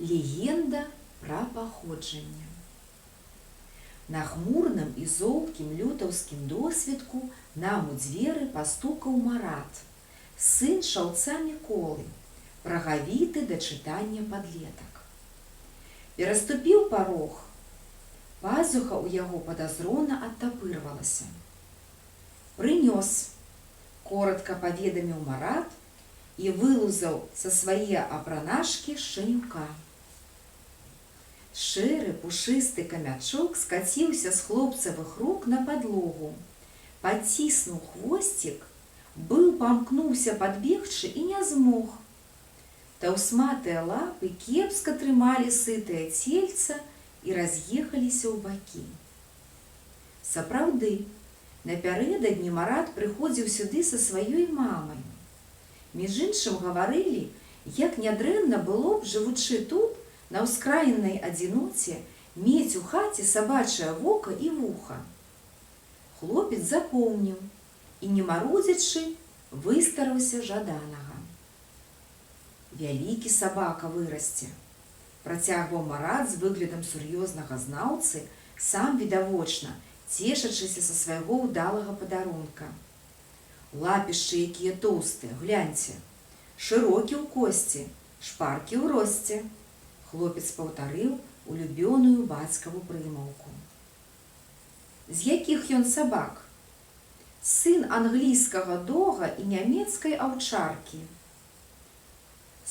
Легенда пра паходжанне. На хмурным і золкім лютаўскім досвітку нам у дзверы пастукаў Марат, сын шаўца Міколы, прагавіты да чытання падлетак. Пераступіў парог, пазуха ў яго падазрона адтапырвалася. «Прынёс», – коротка паведаміў Марат і вылузаў са свае апранашкі шчанюка. Шэры пушысты камячок скаціўся з хлопцавых рук на падлогу, паціснуў хвосцік, быў памкнуўся падбегчы і не змог. Таўсматыя лапы кепска трымалі сытае цельца і раз'ехаліся ў бакі. Сапраўды, напярэдадні Марат прыходзіў сюды са сваёй мамай. Між іншым гаварылі, як нядрэнна было б, жывучы тут, на ўскраіннай адзіноце, мець у хаце сабачае вока і вуха. Хлопец запомніў і, не марудзячы, выстараўся жаданага. «Вялікі сабака вырасце», – працягваў Марат з выглядам сур'ёзнага знаўцы, сам відавочна, цешачыся са свайго ўдалага падарунка. «Лапішчы якія тоўстыя, гляньце, шырокі ў косці, шпаркі ў росце», – хлопец паўтарыў улюбёную бацькаву прымаўку. «З якіх ён сабак?» «Сын англійскага дога і нямецкай аўчаркі».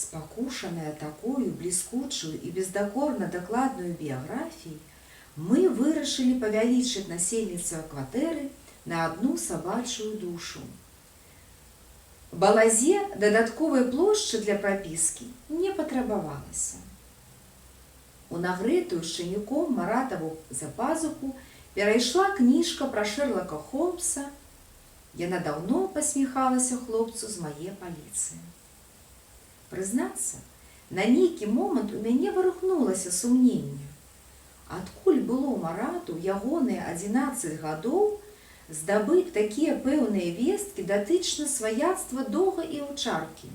Спакушаная такою бліскучую і бездакорна дакладную біяграфіяй, мы вырашылі павялічыць насельніцтва кватэры на адну сабачую душу. Балазе дадатковай плошчы для прапіскі не патрабавалася. У нагрэтую шчанюком Маратаву за пазуху перайшла кніжка пра Шэрлака Холмса. Яна даўно пасміхалася хлопцу з мае паліцы. Прызнацца, на нейкі момант у мяне варухнулася сумненне. Адкуль было Марату ў ягоныя 11 гадоў здабыць такія пэўныя весткі датычна сваяцтва дога і аўчаркі?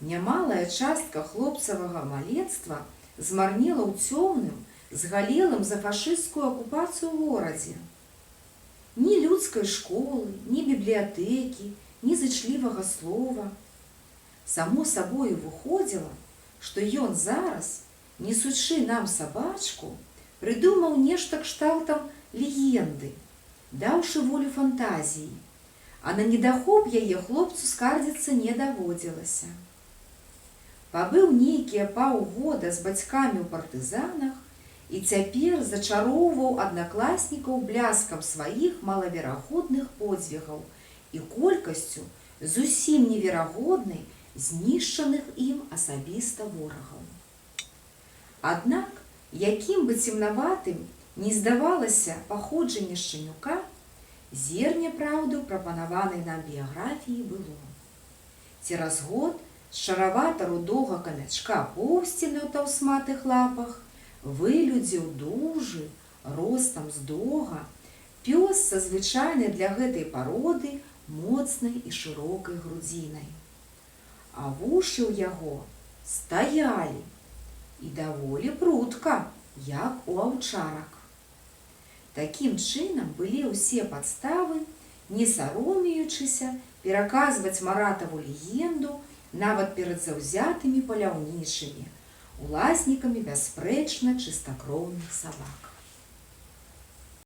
Нямалая частка хлопцавага малецтва змарнела ў цёмным, згалелым за фашысцкую акупацыю горадзе. Ні людскай школы, ні бібліятэкі, ні зычлівага слова. Само сабою выходзіла, што ён зараз, несучы нам сабачку, прыдумаў нешта кшталтам легенды, даўшы волю фантазіі, а на недахоп яе хлопцу скардзіцца не даводзілася. Пабыў нейкія паўгода з бацькамі ў партызанах і цяпер зачароўваў аднакласнікаў бляскам сваіх малаверагодных подзвігаў і колькасцю зусім неверагоднай знішчаных ім асабіста ворагаў. Аднак, якім бы цемнаватым не здавалася паходжанне шчанюка, зерне праўды ў прапанаванай нам біяграфіі было. Цераз год з шаравата-рудога камячка поўсці на таўсматых лапах вылюдзіў дужы, ростам з дога, пёс са звычайнай для гэтай пароды моцнай і шырокай грудзінай. А вушы ў яго стаялі і даволі прутка, як у аўчарак. Такім чынам былі ўсе падставы, не саромеючыся, пераказваць Маратаву легенду нават перад заўзятымі паляўнічымі, уласнікамі бясспрэчна чыстакроўных сабак.